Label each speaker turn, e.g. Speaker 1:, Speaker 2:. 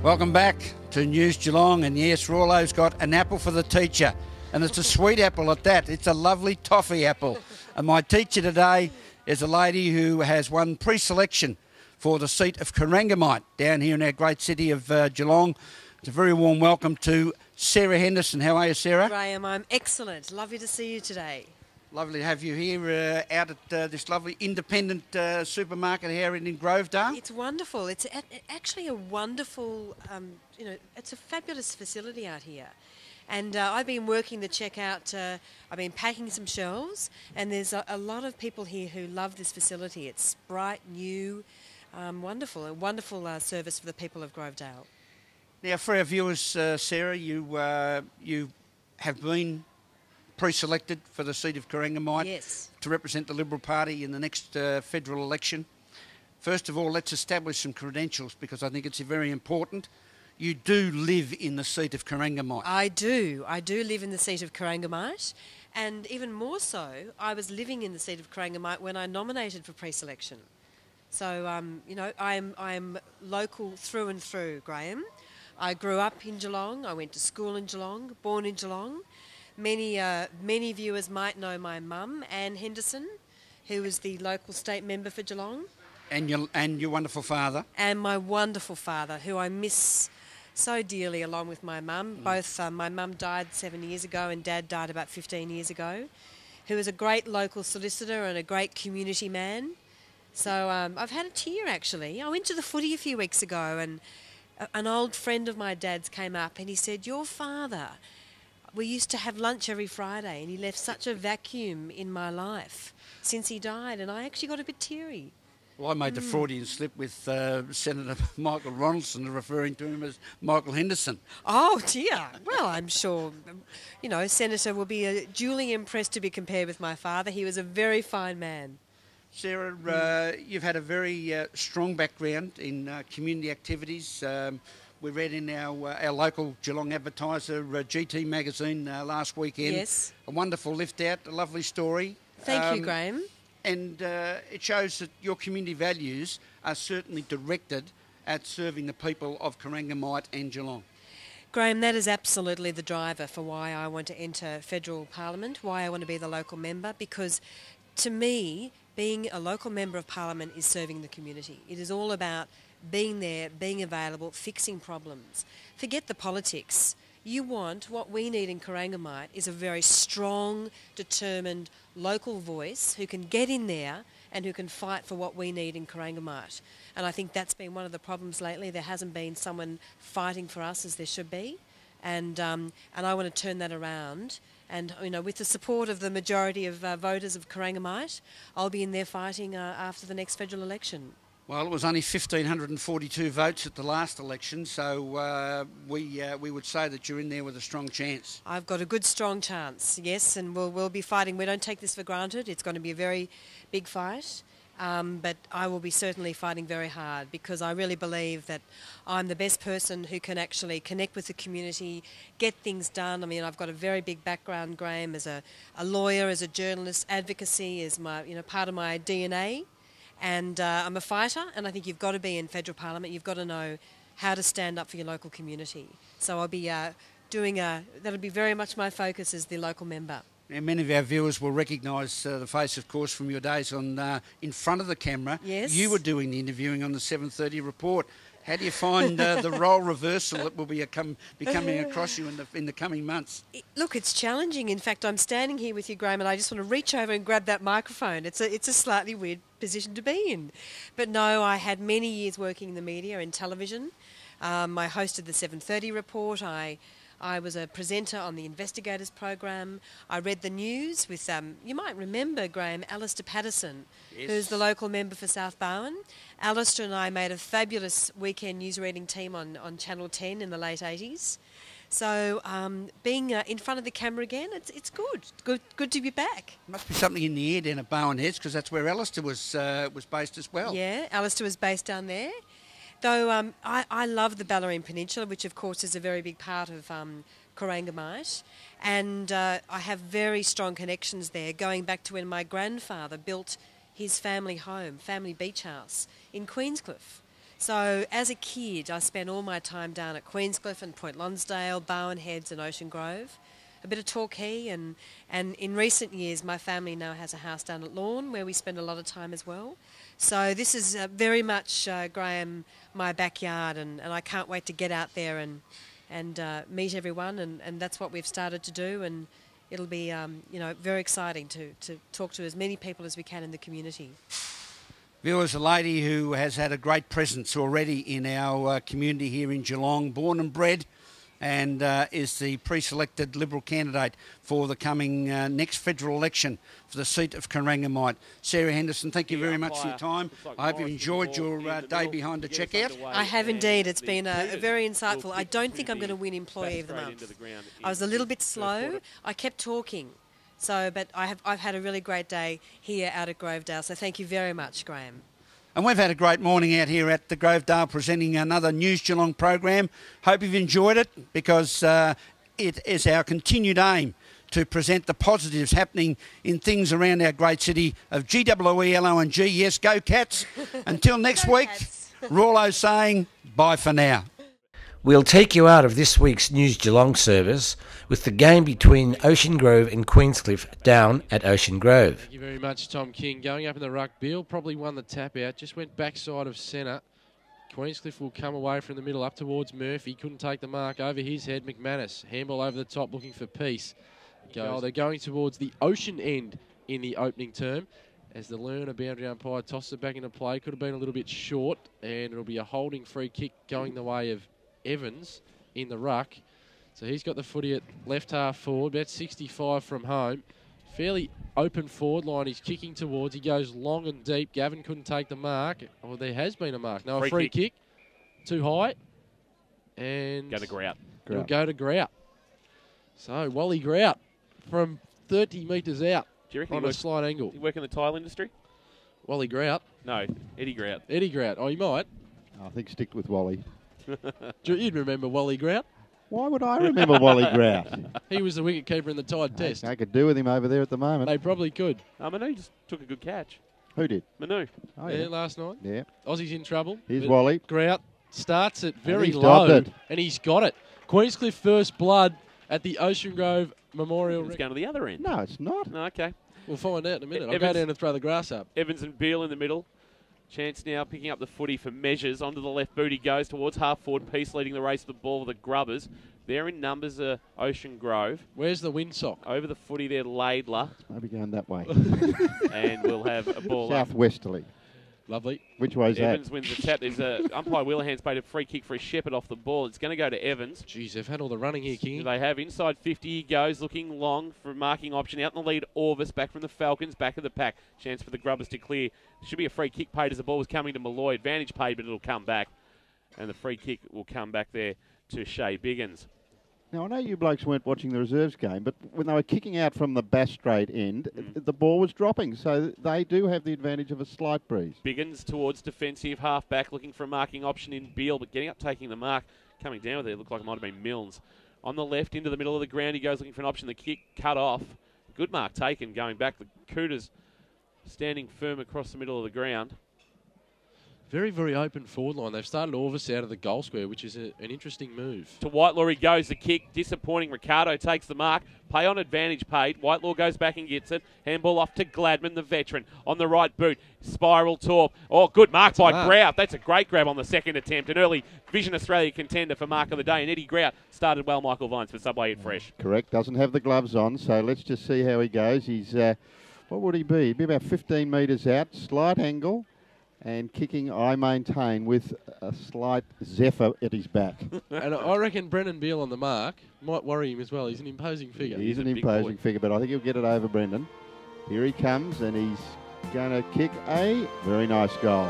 Speaker 1: Welcome back to News Geelong, and yes, Rawlo's got an apple for the teacher, and it's a sweet apple at that. It's a lovely toffee apple. And my teacher today is a lady who has won pre-selection for the seat of Corangamite down here in our great city of Geelong. It's a very warm welcome to Sarah Henderson. How are you, Sarah?
Speaker 2: Graham, I'm excellent. Lovely to see you today.
Speaker 1: Lovely to have you here out at this lovely independent supermarket here in Grovedale.
Speaker 2: It's wonderful. It's actually a wonderful, it's a fabulous facility out here. And I've been working the checkout, I've been packing some shelves, and there's a lot of people here who love this facility. It's bright, new, wonderful, a wonderful service for the people of Grovedale.
Speaker 1: Now, for our viewers, Sarah, you have been pre-selected for the seat of Corangamite.
Speaker 2: Yes. To
Speaker 1: represent the Liberal Party in the next federal election. First of all, let's establish some credentials because I think it's very important. You do live in the seat of Corangamite.
Speaker 2: I do. I do live in the seat of Corangamite, and even more so, I was living in the seat of Corangamite when I nominated for pre-selection. So, I'm local through and through, Graham. I grew up in Geelong. I went to school in Geelong, born in Geelong. Many viewers might know my mum, Anne Henderson, who was the local state member for Geelong.
Speaker 1: And your wonderful father.
Speaker 2: And my wonderful father, who I miss so dearly, along with my mum. Both my mum died 7 years ago and Dad died about 15 years ago, who was a great local solicitor and a great community man. So I've had a tear, actually. I went to the footy a few weeks ago, and an old friend of my dad's came up and he said, "Your father, we used to have lunch every Friday and he left such a vacuum in my life since he died," and I actually got a bit teary.
Speaker 1: Well, I made the Freudian slip with Senator Michael Ronaldson, referring to him as Michael Henderson.
Speaker 2: Oh, dear. Well, I'm sure, Senator will be duly impressed to be compared with my father. He was a very fine man.
Speaker 1: Sarah, you've had a very strong background in community activities. We read in our local Geelong advertiser, GT magazine, last weekend.
Speaker 2: Yes.
Speaker 1: A wonderful lift out, a lovely story.
Speaker 2: Thank you, Graham.
Speaker 1: And it shows that your community values are certainly directed at serving the people of Corangamite and Geelong.
Speaker 2: Graham, that is absolutely the driver for why I want to enter federal parliament, why I want to be the local member, because to me, being a local member of parliament is serving the community. It is all about being there, being available, fixing problems. Forget the politics. What we need in Corangamite is a very strong, determined local voice who can get in there and who can fight for what we need in Corangamite. And I think that's been one of the problems lately. There hasn't been someone fighting for us as there should be. And I want to turn that around. And, with the support of the majority of voters of Corangamite, I'll be in there fighting after the next federal election.
Speaker 1: Well, it was only 1,542 votes at the last election, so we would say that you're in there with a strong chance.
Speaker 2: I've got a good, strong chance, yes, and we'll be fighting. We don't take this for granted. It's going to be a very big fight, but I will be certainly fighting very hard because I really believe that I'm the best person who can actually connect with the community, get things done. I mean, I've got a very big background, Graham, as a lawyer, as a journalist. Advocacy is my, part of my DNA. And I'm a fighter, and I think you've got to be in federal parliament. You've got to know how to stand up for your local community. So I'll be that'll be very much my focus as the local member.
Speaker 1: Now, many of our viewers will recognise the face, of course, from your days on in front of the camera.
Speaker 2: Yes.
Speaker 1: You were doing the interviewing on the 7:30 report. How do you find the role reversal that will be coming across you in the coming months?
Speaker 2: Look, it's challenging. In fact, I'm standing here with you, Graham, and I just want to reach over and grab that microphone. It's a slightly weird position to be in. But no, I had many years working in the media and television. I hosted the 7:30 report. I was a presenter on the Investigators program. I read the news with, you might remember, Graham, Alistair Patterson,
Speaker 1: yes,
Speaker 2: who's the local member for South Bowen. Alistair and I made a fabulous weekend news reading team on Channel 10 in the late 80s. So being in front of the camera again, it's good to be back.
Speaker 1: Must be something in the air down at Bowen Heads because that's where Alistair was based as well.
Speaker 2: Yeah, Alistair was based down there. Though I love the Bellarine Peninsula, which of course is a very big part of Corangamite, and I have very strong connections there, going back to when my grandfather built his family home, family beach house in Queenscliff. So as a kid, I spent all my time down at Queenscliff and Point Lonsdale, Bowen Heads and Ocean Grove, a bit of Torquay, and in recent years my family now has a house down at Lawn where we spend a lot of time as well. So this is very much, Graham, my backyard, and I can't wait to get out there and meet everyone, and that's what we've started to do, and it'll be very exciting to talk to as many people as we can in the community.
Speaker 1: Viewers, a lady who has had a great presence already in our community here in Geelong, born and bred, and is the pre-selected Liberal candidate for the coming next federal election for the seat of Corangamite. Sarah Henderson, thank you very much for your time. I hope you've enjoyed your day behind the checkout.
Speaker 2: I have indeed. It's been a very insightful. I don't think I'm going to win Employee of the Month. I was a little bit slow. I kept talking. But I've had a really great day here out at Grovedale, so thank you very much, Graham.
Speaker 1: And we've had a great morning out here at the Grovedale presenting another News Geelong program. Hope you've enjoyed it, because it is our continued aim to present the positives happening in things around our great city of GWELONG. Yes, go Cats. Until next week, Rawlo saying bye for now.
Speaker 3: We'll take you out of this week's News Geelong service with the game between Ocean Grove and Queenscliff down at Ocean Grove.
Speaker 4: Thank you very much, Tom King. Going up in the ruck, Beale probably won the tap out, just went backside of centre. Queenscliff will come away from the middle up towards Murphy. Couldn't take the mark over his head. McManus, handball over the top looking for Peace. They're going towards the Ocean end in the opening term as the Lerner boundary umpire tosses it back into play. Could have been a little bit short, and it'll be a holding free kick going the way of Evans in the ruck. So he's got the footy at left half forward, about 65 from home. Fairly open forward line he's kicking towards. He goes long and deep. Gavin couldn't take the mark. Well, there has been a mark. No, a free kick. Too high. And
Speaker 5: go to Grout.
Speaker 4: It'll go to Grout. So Wally Grout from 30 metres out.
Speaker 5: Do you reckon
Speaker 4: on a slight angle.
Speaker 5: You work in the tile industry?
Speaker 4: Wally Grout?
Speaker 5: No, Eddie Grout.
Speaker 4: Eddie Grout. Oh, you might.
Speaker 6: I think stick with Wally.
Speaker 4: You'd remember Wally Grout.
Speaker 6: Why would I remember Wally Grout?
Speaker 4: He was the wicketkeeper in the Tide Test.
Speaker 6: I could do with him over there at the moment.
Speaker 4: They probably could.
Speaker 5: Manu just took a good catch.
Speaker 6: Who did?
Speaker 5: Manu.
Speaker 6: Oh,
Speaker 4: yeah, last night.
Speaker 6: Yeah.
Speaker 4: Aussie's in trouble.
Speaker 6: Here's Wally.
Speaker 4: Grout starts it very
Speaker 6: he's
Speaker 4: low.
Speaker 6: it.
Speaker 4: And he's got it. Queenscliff first blood at the Ocean Grove Memorial.
Speaker 5: It's going to the other end.
Speaker 6: No, it's not.
Speaker 5: No, okay.
Speaker 4: We'll find out in a minute. I'll
Speaker 5: Evans,
Speaker 4: go down and throw the grass up.
Speaker 5: Evans and Beale in the middle. Chance now picking up the footy for Measures. Onto the left boot he goes towards half forward. Peace leading the race to the ball with the Grubbers. They're in numbers, Ocean Grove.
Speaker 4: Where's the windsock?
Speaker 5: Over the footy there, Laidler.
Speaker 6: Maybe going that way.
Speaker 5: And we'll have a ball
Speaker 6: Southwesterly.
Speaker 4: Lovely.
Speaker 6: Which way is
Speaker 5: Evans
Speaker 6: that?
Speaker 5: wins the tap. There's umpire Wheelerhand's paid a free kick for a Shepherd off the ball. It's going to go to Evans.
Speaker 4: Jeez, they've had all the running here, King.
Speaker 5: They have. Inside 50 he goes, looking long for a marking option. Out in the lead, Orvis, back from the Falcons, back of the pack. Chance for the Grubbers to clear. Should be a free kick paid as the ball was coming to Malloy. Advantage paid, but it'll come back. And the free kick will come back there to Shea Biggins.
Speaker 6: Now, I know you blokes weren't watching the reserves game, but when they were kicking out from the Bass Strait end, the ball was dropping, so they do have the advantage of a slight breeze.
Speaker 5: Biggins towards defensive half-back, looking for a marking option in Beale, but getting up, taking the mark. Coming down with it, looked like it might have been Milnes. On the left, into the middle of the ground, he goes looking for an option. The kick cut off. Good mark taken, going back. The Cooters standing firm across the middle of the ground.
Speaker 4: Very, very open forward line. They've started Orvis out of the goal square, which is an interesting move.
Speaker 5: To Whitelaw he goes, the kick, disappointing. Ricardo takes the mark. Play on advantage paid. Whitelaw goes back and gets it. Handball off to Gladman, the veteran. On the right boot, Spiral Torp. Oh, good mark by Grout. That's a great grab on the second attempt. An early Vision Australia contender for mark of the day. And Eddie Grout started well, Michael Vines, for Subway Eat Fresh.
Speaker 6: Correct. Doesn't have the gloves on, so let's just see how he goes. He's, what would he be? He'd be about 15 metres out, slight angle. And kicking, I maintain, with a slight zephyr at his back.
Speaker 4: And I reckon Brendan Beale on the mark might worry him as well. He's an imposing figure.
Speaker 6: He's an imposing figure, but I think he'll get it over Brendan. Here he comes, and he's going to kick a very nice goal.